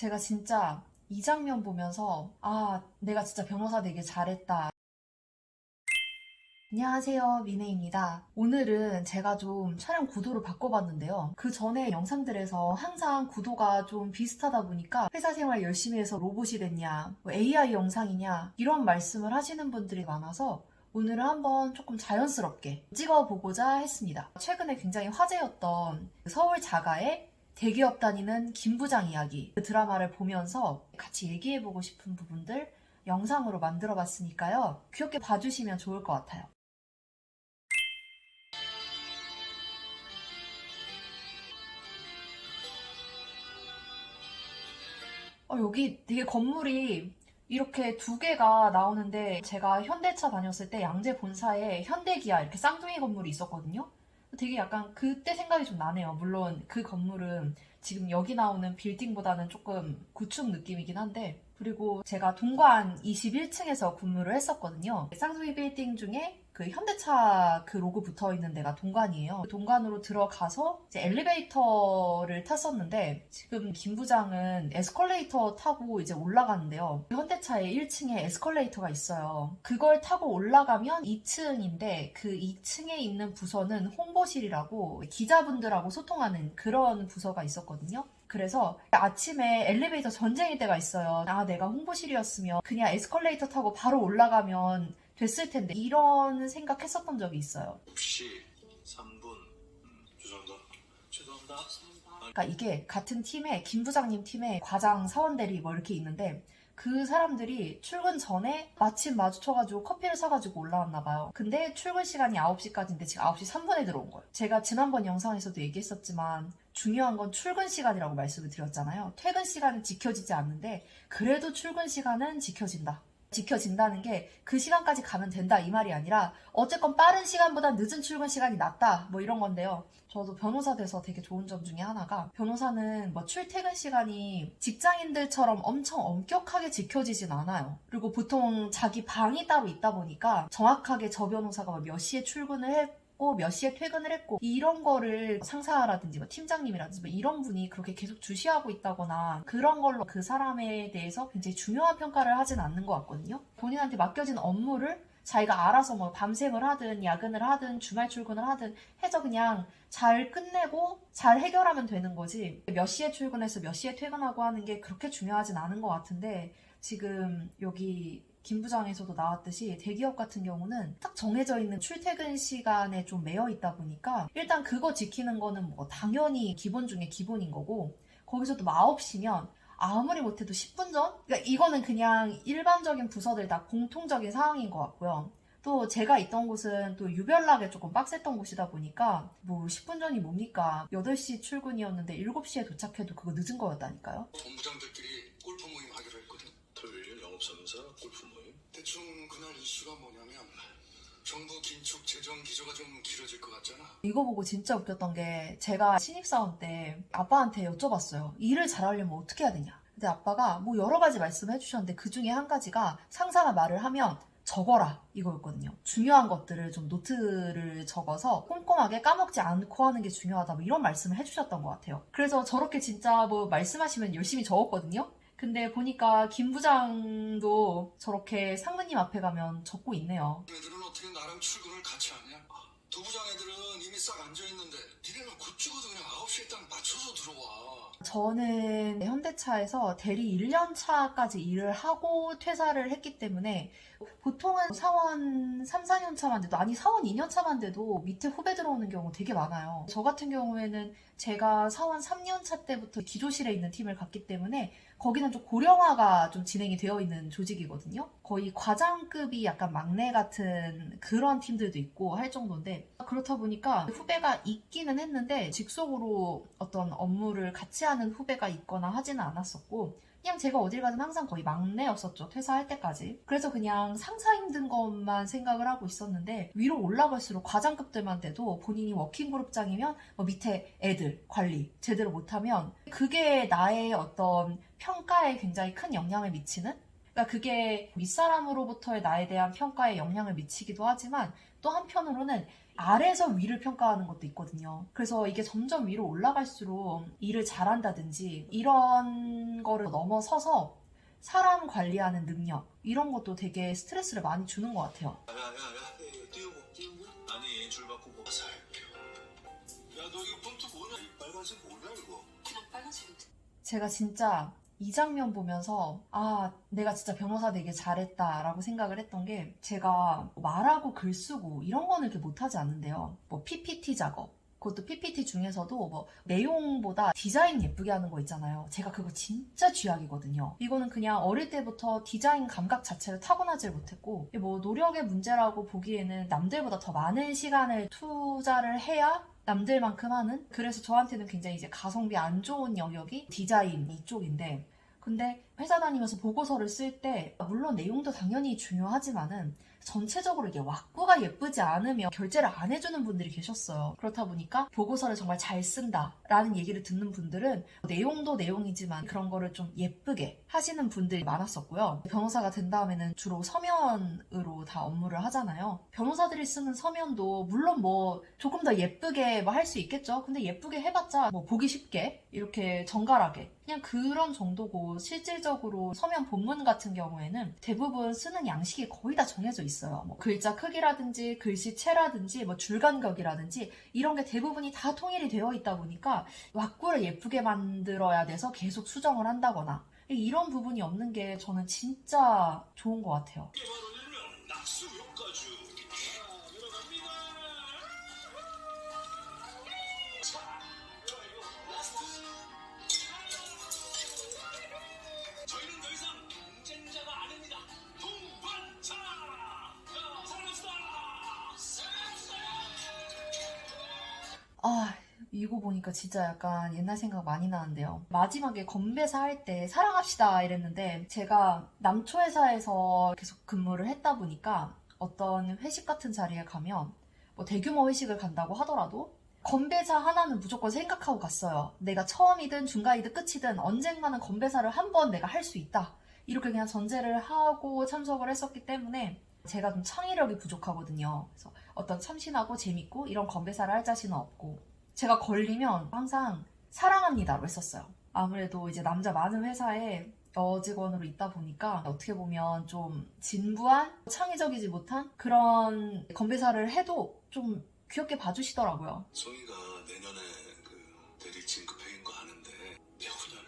제가 진짜 이 장면 보면서 내가 진짜 변호사 되길 잘했다. 안녕하세요, 미네입니다. 오늘은 제가 좀 촬영 구도를 바꿔봤는데요. 그 전에 영상들에서 항상 구도가 좀 비슷하다 보니까 회사 생활 열심히 해서 로봇이 됐냐, 뭐 AI 영상이냐 이런 말씀을 하시는 분들이 많아서 오늘은 한번 조금 자연스럽게 찍어보고자 했습니다. 최근에 굉장히 화제였던 서울 자가의 대기업 다니는 김 부장 이야기, 그 드라마를 보면서 같이 얘기해보고 싶은 부분들 영상으로 만들어봤으니까요. 귀엽게 봐주시면 좋을 것 같아요. 여기 되게 건물이 이렇게 두 개가 나오는데, 제가 현대차 다녔을 때 양재 본사에 현대기아 이렇게 쌍둥이 건물이 있었거든요. 되게 약간 그때 생각이 좀 나네요. 물론 그 건물은 지금 여기 나오는 빌딩보다는 조금 구축 느낌이긴 한데, 그리고 제가 동관 21층에서 근무를 했었거든요. 쌍둥이 빌딩 중에 그 현대차 그 로고 붙어 있는 데가 동관이에요. 그 동관으로 들어가서 이제 엘리베이터를 탔었는데, 지금 김 부장은 에스컬레이터 타고 이제 올라가는데요. 현대차에 1층에 에스컬레이터가 있어요. 그걸 타고 올라가면 2층인데, 그 2층에 있는 부서는 홍보실이라고 기자분들하고 소통하는 그런 부서가 있었거든요. 그래서 아침에 엘리베이터 전쟁일 때가 있어요. 내가 홍보실이었으면 그냥 에스컬레이터 타고 바로 올라가면 됐을 텐데, 이런 생각했었던 적이 있어요. 혹시 3분 죄송합니다. 그러니까 이게 같은 팀에 김 부장님 팀에 과장 사원 대리 뭐 이렇게 있는데, 그 사람들이 출근 전에 마침 마주쳐가지고 커피를 사가지고 올라왔나 봐요. 근데 출근 시간이 9시까지인데 지금 9시 3분에 들어온 거예요. 제가 지난번 영상에서도 얘기했었지만 중요한 건 출근 시간이라고 말씀을 드렸잖아요. 퇴근 시간은 지켜지지 않는데 그래도 출근 시간은 지켜진다. 지켜진다는 게 그 시간까지 가면 된다 이 말이 아니라 어쨌건 빠른 시간보다 늦은 출근 시간이 낫다 뭐 이런 건데요. 저도 변호사 돼서 되게 좋은 점 중에 하나가, 변호사는 뭐 출퇴근 시간이 직장인들처럼 엄청 엄격하게 지켜지진 않아요. 그리고 보통 자기 방이 따로 있다 보니까 정확하게 저 변호사가 몇 시에 출근을 했고 몇 시에 퇴근을 했고 이런 거를 상사라든지 뭐 팀장님이라든지 뭐 이런 분이 그렇게 계속 주시하고 있다거나 그런 걸로 그 사람에 대해서 굉장히 중요한 평가를 하진 않는 것 같거든요. 본인한테 맡겨진 업무를 자기가 알아서 뭐 밤샘을 하든 야근을 하든 주말 출근을 하든 해서 그냥 잘 끝내고 잘 해결하면 되는 거지, 몇 시에 출근해서 몇 시에 퇴근하고 하는 게 그렇게 중요하진 않은 것 같은데, 지금 여기 김 부장에서도 나왔듯이 대기업 같은 경우는 딱 정해져 있는 출퇴근 시간에 좀 매여 있다 보니까 일단 그거 지키는 거는 뭐 당연히 기본 중에 기본인 거고, 거기서도 뭐 9시면 아무리 못해도 10분 전? 그러니까 이거는 그냥 일반적인 부서들 다 공통적인 상황인 것 같고요. 또 제가 있던 곳은 또 유별나게 조금 빡셌던 곳이다 보니까 뭐 10분 전이 뭡니까? 8시 출근이었는데 7시에 도착해도 그거 늦은 거였다니까요. 본부장들끼리 골프 모임 하기로 했거든. 토요일 영업사무사 골프 모임. 대충 그날 이슈가 뭐냐면 정부 긴축 재정 기조가 좀 길어질 것 같잖아. 이거 보고 진짜 웃겼던 게, 제가 신입사원 때 아빠한테 여쭤봤어요. 일을 잘하려면 어떻게 해야 되냐. 근데 아빠가 뭐 여러 가지 말씀을 해주셨는데 그 중에 한 가지가 상사가 말을 하면 적어라 이거였거든요. 중요한 것들을 좀 노트를 적어서 꼼꼼하게 까먹지 않고 하는 게 중요하다 뭐 이런 말씀을 해주셨던 것 같아요. 그래서 저렇게 진짜 뭐 말씀하시면 열심히 적었거든요. 근데 보니까 김 부장도 저렇게 상무님 앞에 가면 적고 있네요. 애들은 어떻게 나랑 출근을 같이 하냐? 두 부장 애들은 이미 싹 앉아있는데 니네는 곧 죽어도 그냥 9시에 딱 맞춰서 들어와. 저는 현대차에서 대리 1년 차까지 일을 하고 퇴사를 했기 때문에, 보통은 사원 3, 4년 차만 돼도, 아니 사원 2년 차만 돼도 밑에 후배 들어오는 경우 되게 많아요. 저 같은 경우에는 제가 사원 3년 차 때부터 기조실에 있는 팀을 갔기 때문에 거기는 좀 고령화가 좀 진행이 되어 있는 조직이거든요. 거의 과장급이 약간 막내 같은 그런 팀들도 있고 할 정도인데, 그렇다 보니까 후배가 있기는 했는데 직속으로 어떤 업무를 같이 하는 후배가 있거나 하지는 않았었고, 그냥 제가 어딜 가든 항상 거의 막내였었죠, 퇴사할 때까지. 그래서 그냥 상사 힘든 것만 생각을 하고 있었는데, 위로 올라갈수록 과장급들만 돼도 본인이 워킹그룹장이면 뭐 밑에 애들 관리 제대로 못하면 그게 나의 어떤 평가에 굉장히 큰 영향을 미치는, 그러니까 그게 윗사람으로부터의 나에 대한 평가에 영향을 미치기도 하지만 또 한편으로는 아래에서 위를 평가하는 것도 있거든요. 그래서 이게 점점 위로 올라갈수록 일을 잘한다든지 이런 거를 넘어서서 사람 관리하는 능력 이런 것도 되게 스트레스를 많이 주는 것 같아요. 야야야 띄우고 아니 줄 바꾸고 살펴. 야너 이거 폰트 뭐냐? 이 빨간색 뭐냐 이거? 그냥 빨간색인데. 제가 진짜 이 장면 보면서 아 내가 진짜 변호사 되게 잘했다라고 생각을 했던 게 제가 말하고 글 쓰고 이런 거는 이렇게 못하지 않는데요. 뭐 PPT 작업 그것도 PPT 중에서도 뭐 내용보다 디자인 예쁘게 하는 거 있잖아요. 제가 그거 진짜 쥐약이거든요. 이거는 그냥 어릴 때부터 디자인 감각 자체를 타고나질 못했고 뭐 노력의 문제라고 보기에는 남들보다 더 많은 시간을 투자를 해야 남들만큼 하는 그래서 저한테는 굉장히 이제 가성비 안 좋은 영역이 디자인 이쪽인데 근데 회사 다니면서 보고서를 쓸 때 물론 내용도 당연히 중요하지만은 전체적으로 이게 왁구가 예쁘지 않으면 결제를 안 해주는 분들이 계셨어요. 그렇다 보니까 보고서를 정말 잘 쓴다라는 얘기를 듣는 분들은 내용도 내용이지만 그런 거를 좀 예쁘게 하시는 분들이 많았었고요. 변호사가 된 다음에는 주로 서면으로 다 업무를 하잖아요. 변호사들이 쓰는 서면도 물론 뭐 조금 더 예쁘게 뭐 할 수 있겠죠. 근데 예쁘게 해봤자 뭐 보기 쉽게 이렇게 정갈하게 그냥 그런 정도고 실질적으로 서면 본문 같은 경우에는 대부분 쓰는 양식이 거의 다 정해져 있어요. 뭐 글자 크기라든지 글씨체라든지 뭐 줄간격이라든지 이런 게 대부분이 다 통일이 되어 있다 보니까 왁구를 예쁘게 만들어야 돼서 계속 수정을 한다거나 이런 부분이 없는 게 저는 진짜 좋은 것 같아요. 이게 바로 일명 낙수 효과주. 자 들어갑니다. 자 이거 라스트. 저희는 더 이상 경쟁자가 아닙니다. 동반자. 자 사랑합시다. 아, 이거 보니까 진짜 약간 옛날 생각 많이 나는데요. 마지막에 건배사 할 때 사랑합시다 이랬는데 제가 남초회사에서 계속 근무를 했다 보니까 어떤 회식 같은 자리에 가면 뭐 대규모 회식을 간다고 하더라도 건배사 하나는 무조건 생각하고 갔어요. 내가 처음이든 중간이든 끝이든 언젠가는 건배사를 한 번 내가 할 수 있다. 이렇게 그냥 전제를 하고 참석을 했었기 때문에 제가 좀 창의력이 부족하거든요. 그래서 어떤 참신하고 재밌고 이런 건배사를 할 자신은 없고 제가 걸리면 항상 사랑합니다로 했었어요. 아무래도 이제 남자 많은 회사에 여직원으로 있다 보니까 어떻게 보면 좀 진부한 창의적이지 못한 그런 건배사를 해도 좀 귀엽게 봐주시더라고요. 송이가 내년에 그 대리 진급회인 거 아는데 내후년에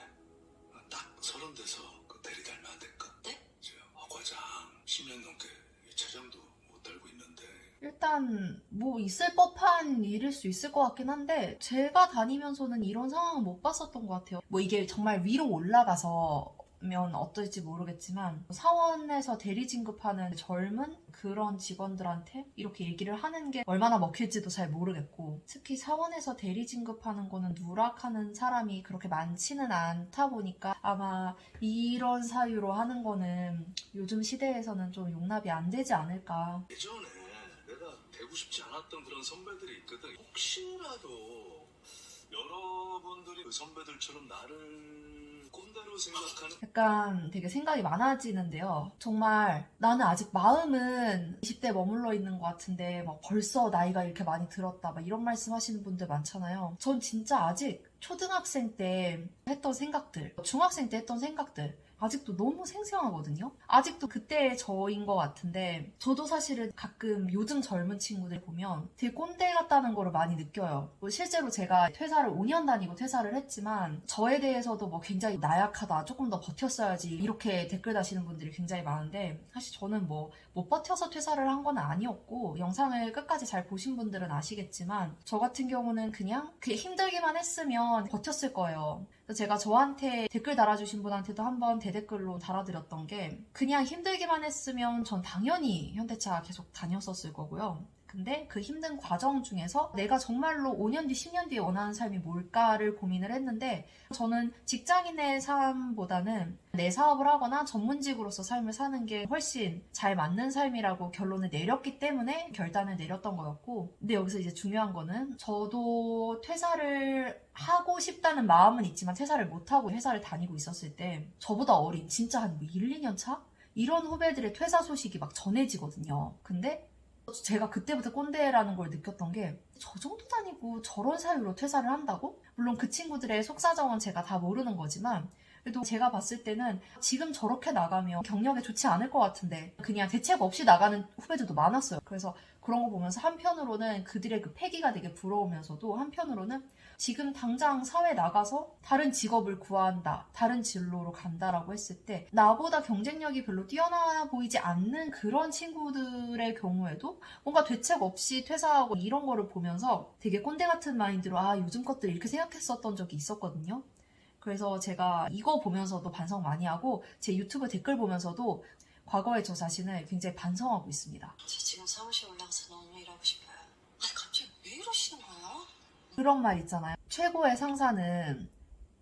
딱 30 돼서 그 대리 달면 안 될까? 네? 저 허과장 10년 넘게 이 차장도 못 달고 있는데 일단 뭐 있을 법한 일일 수 있을 것 같긴 한데 제가 다니면서는 이런 상황은 못 봤었던 것 같아요. 뭐 이게 정말 위로 올라가서 면 어떨지 모르겠지만 사원에서 대리 진급하는 젊은 그런 직원들한테 이렇게 얘기를 하는 게 얼마나 먹힐지도 잘 모르겠고 특히 사원에서 대리 진급하는 거는 누락하는 사람이 그렇게 많지는 않다 보니까 아마 이런 사유로 하는 거는 요즘 시대에서는 좀 용납이 안 되지 않을까. 예전에 내가 되고 싶지 않았던 그런 선배들이 있거든. 혹시라도 여러분들이 그 선배들처럼 나를 꼰대로 생각하는 약간 되게 생각이 많아지는데요. 정말 나는 아직 마음은 20대 머물러 있는 것 같은데 막 벌써 나이가 이렇게 많이 들었다 막 이런 말씀 하시는 분들 많잖아요. 전 진짜 아직 초등학생 때 했던 생각들, 중학생 때 했던 생각들 아직도 너무 생생하거든요. 아직도 그때의 저인 것 같은데 저도 사실은 가끔 요즘 젊은 친구들 보면 되게 꼰대 같다는 거를 많이 느껴요. 뭐 실제로 제가 퇴사를 5년 다니고 퇴사를 했지만 저에 대해서도 뭐 굉장히 나약하다, 조금 더 버텼어야지 이렇게 댓글 다시는 분들이 굉장히 많은데 사실 저는 뭐 못 버텨서 퇴사를 한 건 아니었고 영상을 끝까지 잘 보신 분들은 아시겠지만 저 같은 경우는 그냥 힘들기만 했으면 버텼을 거예요. 제가 저한테 댓글 달아주신 분한테도 한번 대댓글로 달아드렸던 게 그냥 힘들기만 했으면 전 당연히 현대차 계속 다녔었을 거고요. 근데 그 힘든 과정 중에서 내가 정말로 5년 뒤, 10년 뒤에 원하는 삶이 뭘까를 고민을 했는데 저는 직장인의 삶보다는 내 사업을 하거나 전문직으로서 삶을 사는 게 훨씬 잘 맞는 삶이라고 결론을 내렸기 때문에 결단을 내렸던 거였고 근데 여기서 이제 중요한 거는 저도 퇴사를 하고 싶다는 마음은 있지만 퇴사를 못하고 회사를 다니고 있었을 때 저보다 어린 진짜 한 1, 2년 차? 이런 후배들의 퇴사 소식이 막 전해지거든요. 근데 제가 그때부터 꼰대라는 걸 느꼈던 게 저 정도 다니고 저런 사유로 퇴사를 한다고? 물론 그 친구들의 속사정은 제가 다 모르는 거지만 그래도 제가 봤을 때는 지금 저렇게 나가면 경력에 좋지 않을 것 같은데 그냥 대책 없이 나가는 후배들도 많았어요. 그래서 그런 거 보면서 한편으로는 그들의 그 패기가 되게 부러우면서도 한편으로는 지금 당장 사회 나가서 다른 직업을 구한다, 다른 진로로 간다라고 했을 때 나보다 경쟁력이 별로 뛰어나 보이지 않는 그런 친구들의 경우에도 뭔가 대책 없이 퇴사하고 이런 거를 보면서 되게 꼰대 같은 마인드로 아 요즘 것들 이렇게 생각했었던 적이 있었거든요. 그래서 제가 이거 보면서도 반성 많이 하고 제 유튜브 댓글 보면서도 과거의 저 자신을 굉장히 반성하고 있습니다. 저 지금 사무실 올라가서 너무 일하고 싶어요. 아니 갑자기 왜 이러시는 거예요? 그런 말 있잖아요. 최고의 상사는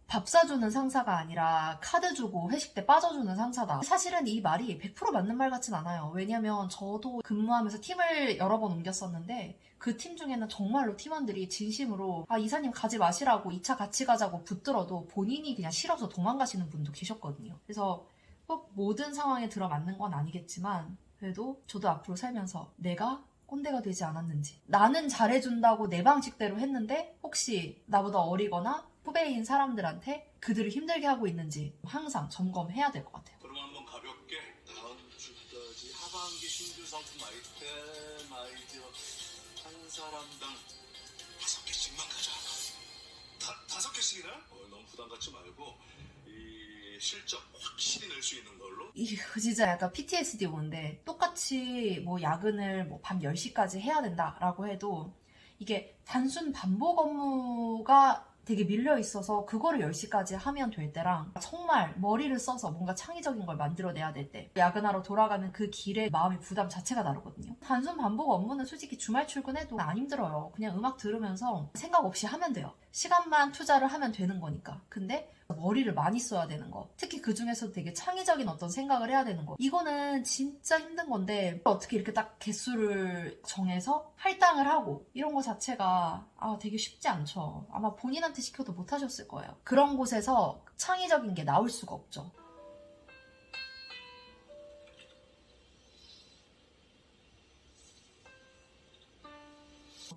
밥 사주는 상사가 아니라 카드 주고 회식 때 빠져주는 상사다. 사실은 이 말이 100% 맞는 말 같진 않아요. 왜냐면 저도 근무하면서 팀을 여러 번 옮겼었는데 그 팀 중에는 정말로 팀원들이 진심으로 아 이사님 가지 마시라고 2차 같이 가자고 붙들어도 본인이 그냥 싫어서 도망가시는 분도 계셨거든요. 그래서 꼭 모든 상황에 들어맞는 건 아니겠지만 그래도 저도 앞으로 살면서 내가 꼰대가 되지 않았는지 나는 잘해준다고 내 방식대로 했는데 혹시 나보다 어리거나 후배인 사람들한테 그들을 힘들게 하고 있는지 항상 점검해야 될 것 같아요. 그럼 한번 가볍게 다음 주까지 하반기 신규 상품 아이템 아이디어 한 사람당 5개씩만 가자. 5개씩이나? 너무 부담 갖지 말고 이 실적 확실히 낼 수 있는 걸로. 이거 진짜 약간 PTSD 오는데 똑같이 뭐 야근을 뭐 밤 10시까지 해야 된다라고 해도 이게 단순 반복 업무가 되게 밀려 있어서 그거를 10시까지 하면 될 때랑 정말 머리를 써서 뭔가 창의적인 걸 만들어내야 될 때 야근하러 돌아가는 그 길의 마음의 부담 자체가 다르거든요. 단순 반복 업무는 솔직히 주말 출근해도 안 힘들어요. 그냥 음악 들으면서 생각 없이 하면 돼요. 시간만 투자를 하면 되는 거니까. 근데 머리를 많이 써야 되는 거. 특히 그 중에서도 되게 창의적인 어떤 생각을 해야 되는 거. 이거는 진짜 힘든 건데 어떻게 이렇게 딱 개수를 정해서 할당을 하고 이런 거 자체가 되게 쉽지 않죠. 아마 본인한테 시켜도 못 하셨을 거예요. 그런 곳에서 창의적인 게 나올 수가 없죠.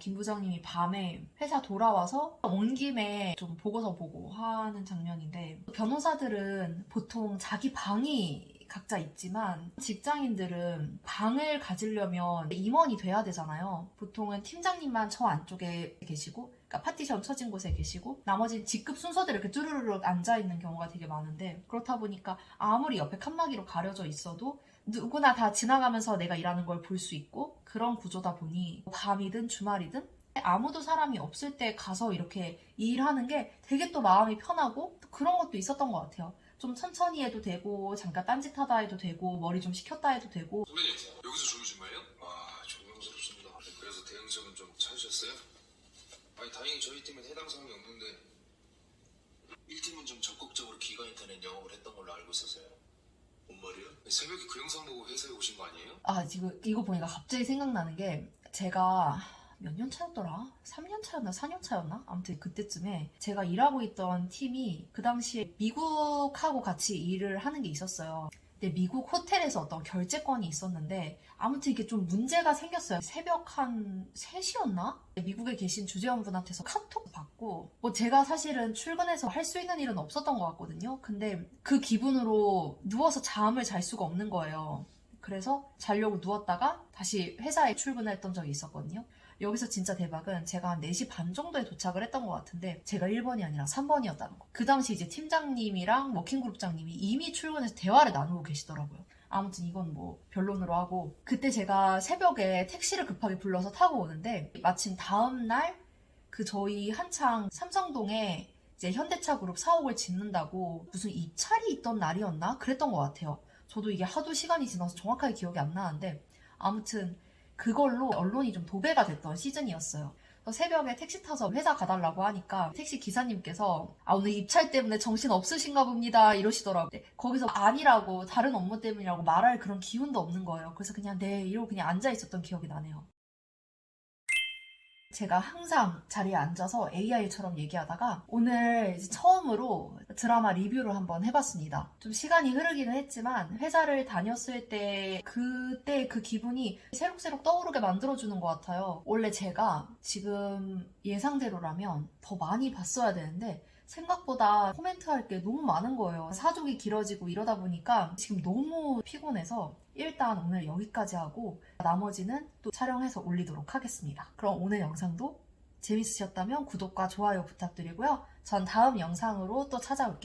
김 부장님이 밤에 회사 돌아와서 온 김에 좀 보고서 보고 하는 장면인데 변호사들은 보통 자기 방이 각자 있지만 직장인들은 방을 가지려면 임원이 돼야 되잖아요. 보통은 팀장님만 저 안쪽에 계시고 그러니까 파티션 쳐진 곳에 계시고 나머지는 직급 순서대로 이렇게 쭈르르륵 앉아있는 경우가 되게 많은데 그렇다 보니까 아무리 옆에 칸막이로 가려져 있어도 누구나 다 지나가면서 내가 일하는 걸 볼 수 있고 그런 구조다 보니 밤이든 주말이든 아무도 사람이 없을 때 가서 이렇게 일하는 게 되게 또 마음이 편하고 또 그런 것도 있었던 것 같아요. 좀 천천히 해도 되고 잠깐 딴짓하다 해도 되고 머리 좀 식혔다 해도 되고. 선배님 여기서 주무신 거예요? 존경스럽습니다. 그래서 대응책은 좀 찾으셨어요? 아니 다행히 저희 팀은 해당 사항이 없는데 1팀은 좀 적극적으로 기관 인터넷 영업을 했던 걸로 알고 있어서요. 뭔 말이야? 새벽에 그 영상 보고 회사에 오신 거 아니에요? 지금 이거 보니까 갑자기 생각나는 게 제가 몇 년 차였더라? 3년 차였나? 4년 차였나? 아무튼 그때쯤에 제가 일하고 있던 팀이 그 당시에 미국하고 같이 일을 하는 게 있었어요. 근데 미국 호텔에서 어떤 결제건이 있었는데 아무튼 이게 좀 문제가 생겼어요. 새벽 한 3시였나? 미국에 계신 주재원분한테서 카톡 받고 뭐 제가 사실은 출근해서 할 수 있는 일은 없었던 것 같거든요. 근데 그 기분으로 누워서 잠을 잘 수가 없는 거예요. 그래서 자려고 누웠다가 다시 회사에 출근을 했던 적이 있었거든요. 여기서 진짜 대박은 제가 한 4시 반 정도에 도착을 했던 것 같은데 제가 1번이 아니라 3번이었다는 거. 그 당시 이제 팀장님이랑 워킹그룹장님이 이미 출근해서 대화를 나누고 계시더라고요. 아무튼 이건 뭐 변론으로 하고 그때 제가 새벽에 택시를 급하게 불러서 타고 오는데 마침 다음날 그 저희 한창 삼성동에 이제 현대차 그룹 사옥을 짓는다고 무슨 입찰이 있던 날이었나? 그랬던 것 같아요. 저도 이게 하도 시간이 지나서 정확하게 기억이 안 나는데 아무튼 그걸로 언론이 좀 도배가 됐던 시즌이었어요. 그래서 새벽에 택시 타서 회사 가달라고 하니까 택시 기사님께서 오늘 입찰 때문에 정신 없으신가 봅니다 이러시더라고요. 거기서 아니라고 다른 업무 때문이라고 말할 그런 기운도 없는 거예요. 그래서 그냥 네 이러고 그냥 앉아있었던 기억이 나네요. 제가 항상 자리에 앉아서 AI처럼 얘기하다가 오늘 이제 처음으로 드라마 리뷰를 한번 해봤습니다. 좀 시간이 흐르기는 했지만 회사를 다녔을 때 그때 그 기분이 새록새록 떠오르게 만들어주는 것 같아요. 원래 제가 지금 예상대로라면 더 많이 봤어야 되는데 생각보다 코멘트할 게 너무 많은 거예요. 사족이 길어지고 이러다 보니까 지금 너무 피곤해서 일단 오늘 여기까지 하고 나머지는 또 촬영해서 올리도록 하겠습니다. 그럼 오늘 영상도 재밌으셨다면 구독과 좋아요 부탁드리고요. 전 다음 영상으로 또 찾아올게요.